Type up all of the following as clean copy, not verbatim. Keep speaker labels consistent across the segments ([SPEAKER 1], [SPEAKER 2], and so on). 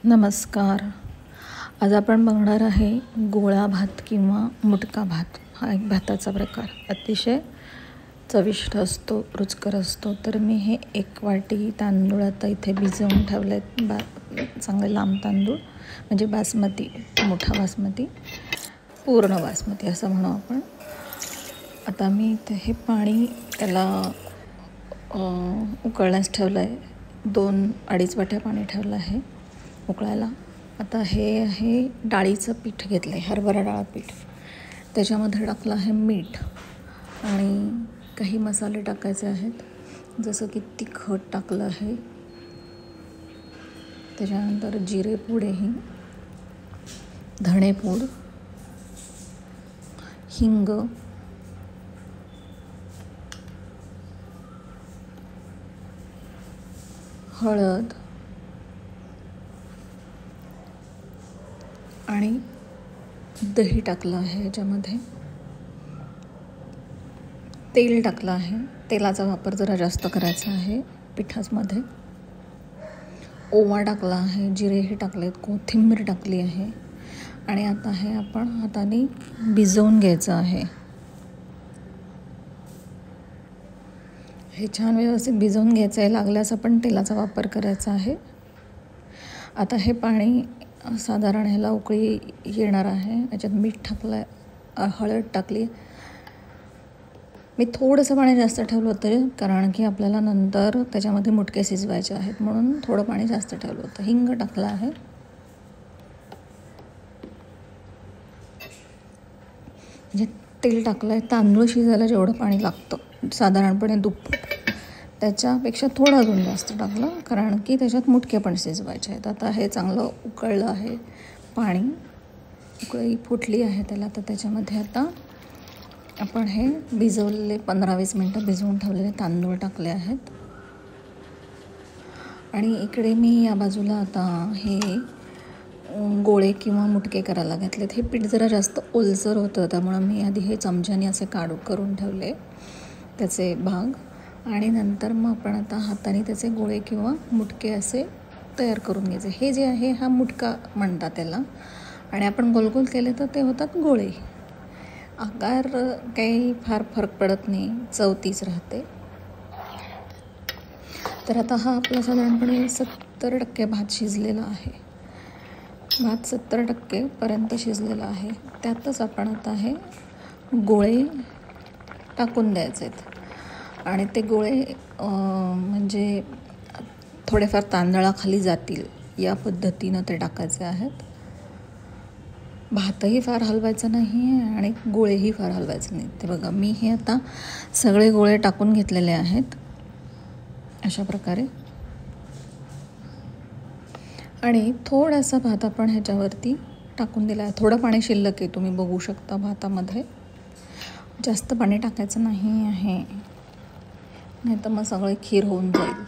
[SPEAKER 1] नमस्कार. आज आपण बघणार आहे गोळा भात किंवा मुटका भात. हा एक भाताचा प्रकार अतिशय चविष्ट असतो, रुचकर असतो. तर मी हे 1 वाटी तांदूळ आता इथे भिजवून ठेवले आहेत. चांगले लांब तांदूळ म्हणजे बासमती, मोठा बासमती, पूर्ण बासमती असं म्हणू आपण. आता मी इथे हे पाणी त्याला उकळण्यास ठेवलं आहे. 2-2.5 वाट्या पाणी ठेवलं आहे उकळायला. आता हे आहे डाळीचं पीठ घेतलं आहे, हरभरा डाळ पीठ. त्याच्यामध्ये टाकलं आहे मीठ आणि काही मसाले टाकायचे आहेत, जसं की तिखट टाकलं आहे. त्याच्यानंतर जिरेपूड आहे, धणेपूड, हिंग, हळद आणि दही टाकलं आहे. याच्यामध्ये तेल टाकलं आहे. तेलाचा वापर जरा जास्त करायचा आहे पिठामध्ये. ओवा टाकला आहे, जिरेही टाकलेत, कोथिंबीर टाकली आहे आणि आता हे आपण हाताने भिजवून घ्यायचं आहे. हे छान व्यवस्थित भिजवून घ्यायचं आहे. लागल्यास आपण तेलाचा वापर करायचा आहे. आता हे पाणी साधारण ह्याला उकळी येणार आहे. याच्यात मीठ टाकलं आहे, हळद टाकली. मी थोडंसं पाणी जास्त ठेवलं होतं, कारण की आपल्याला नंतर त्याच्यामध्ये मुटके शिजवायचे आहेत, म्हणून थोडं पाणी जास्त ठेवलं होतं. हिंग टाकलं आहे. म्हणजे तेल टाकलं आहे. तांदूळ शिजायला जेवढं पाणी लागतं साधारणपणे दुप्पट, त्याच्यापेक्षा थोडं अजून जास्त टाकलं, कारण की त्याच्यात मुटके पण शिजवायचे आहेत. आता हे चांगलं उकळलं आहे पाणी, उकळी फुटली आहे त्याला. तर त्याच्यामध्ये आता आपण हे भिजवलेले 15-20 मिनटं भिजवून ठेवलेले तांदूळ टाकले आहेत. आणि इकडे मी या बाजूला आता हे गोळे किंवा मुटके करायला घेतलेत. हे पीठ जरा जास्त ओलसर होतं, त्यामुळं मी आधी हे चमच्याने असे करून ठेवले त्याचे भाग, आणि नंतर मग आपण आता हाताने त्याचे गोळे किंवा मुटके असे तयार करून घ्यायचे. हे जे आहे हा मुटका म्हणतात त्याला, आणि आपण गोलगोल केले तर ते होतात गोळे. आकार काही फार फरक पडत नाही, चव तीच राहते. तर आता हा आपला साधारणपणे 70% भात शिजलेला आहे. भात 70% पर्यंत शिजलेला आहे. त्यातच आपण आता हे गोळे टाकून द्यायचे आहेत. आणि ते गोळे म्हणजे थोडेफार तांदळाखाली जातील या पद्धतीनं ते टाकायचे आहेत. भातही फार हलवायचा नाही आहे आणि गोळेही फार हलवायचे नाहीत. ते बघा, मी हे आता सगळे गोळे टाकून घेतलेले आहेत अशा प्रकारे. आणि थोडासा भात आपण ह्याच्यावरती टाकून दिला आहे. थोडं पाणी शिल्लक आहे, तुम्ही बघू शकता भातामध्ये. जास्त पाणी टाकायचं नाही आहे, नाही तर मग सगळे खीर होऊन जाईल.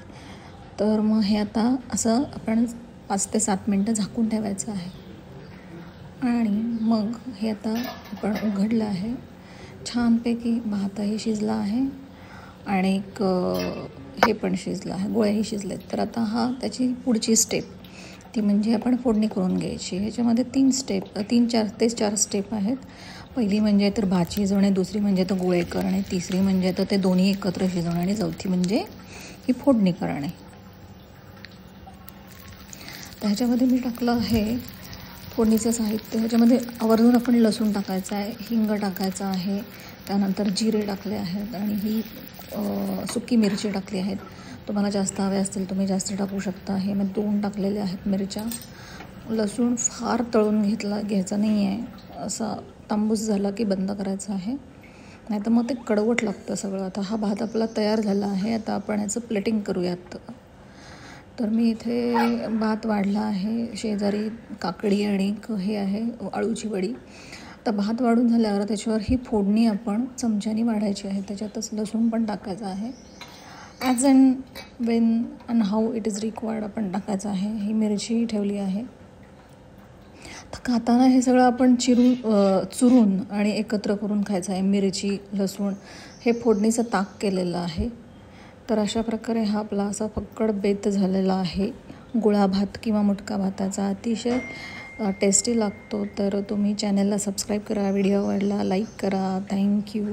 [SPEAKER 1] तर मग हे आता असं आपण 5 ते 7 मिनटं झाकून ठेवायचं आहे. आणि मग हे आता आपण उघडलं आहे. छानपैकी भातही शिजला आहे आणि हे पण शिजलं आहे, गोळेही शिजलेत. तर आता हा त्याची पुढची स्टेप, ती म्हणजे आपण फोडणी करून घ्यायची. ह्याच्यामध्ये 3-4 स्टेप आहेत. पहिली म्हणजे तर भात शिजवणे, दुसरी म्हणजे तर गोळे करणे, तिसरी म्हणजे तर ते दोन्ही एकत्र शिजवणे, आणि चौथी म्हणजे ही फोडणी करणे. तर ह्याच्यामध्ये मी टाकलं आहे फोडणीचं साहित्य. ह्याच्यामध्ये आवर्जून आपण लसूण टाकायचं आहे, हिंग टाकायचं आहे, त्यानंतर जिरे टाकले आहेत, आणि ही सुकी मिरची टाकली आहेत. तुम्हाला जास्त हवे असतील तुम्ही जास्त टाकू शकता. हे मी 2 टाकलेले आहेत मिरच्या. लसूण फार तळून घ्यायचा नाही आहे, असा तांबूस झाला की बंद करायचं आहे, नाही तर मग ते कडवट लागतं सगळं. आता हा भात आपला तयार झाला आहे. आता आपण याचं प्लेटिंग करूयात. तर मी इथे भात वाढला आहे, शेजारी काकडी आणि हे आहे अळूची वडी. तर भात वाढून झाल्यावर त्याच्यावर ही फोडणी आपण चमच्याने वाढायची आहे. त्याच्यातच लसूण पण टाकायचं आहे. As and Wien and how it is required आपण टाकायचं आहे. ही मिरचीही ठेवली आहे. तर खाताना हे सगळं आपण चुरून आणि एकत्र करून खायचं आहे. मिरची, लसूण हे फोडणीचं ताक केलेलं आहे. तर अशा प्रकारे हा आपला असा फक्कड बेत झालेला आहे गुळा भात किंवा मुटका भाताचा अतिशय टेस्टी लागतो. तर तुम्ही चॅनलला सबस्क्राईब करा, व्हिडिओ आवडला लाईक करा. थँक्यू.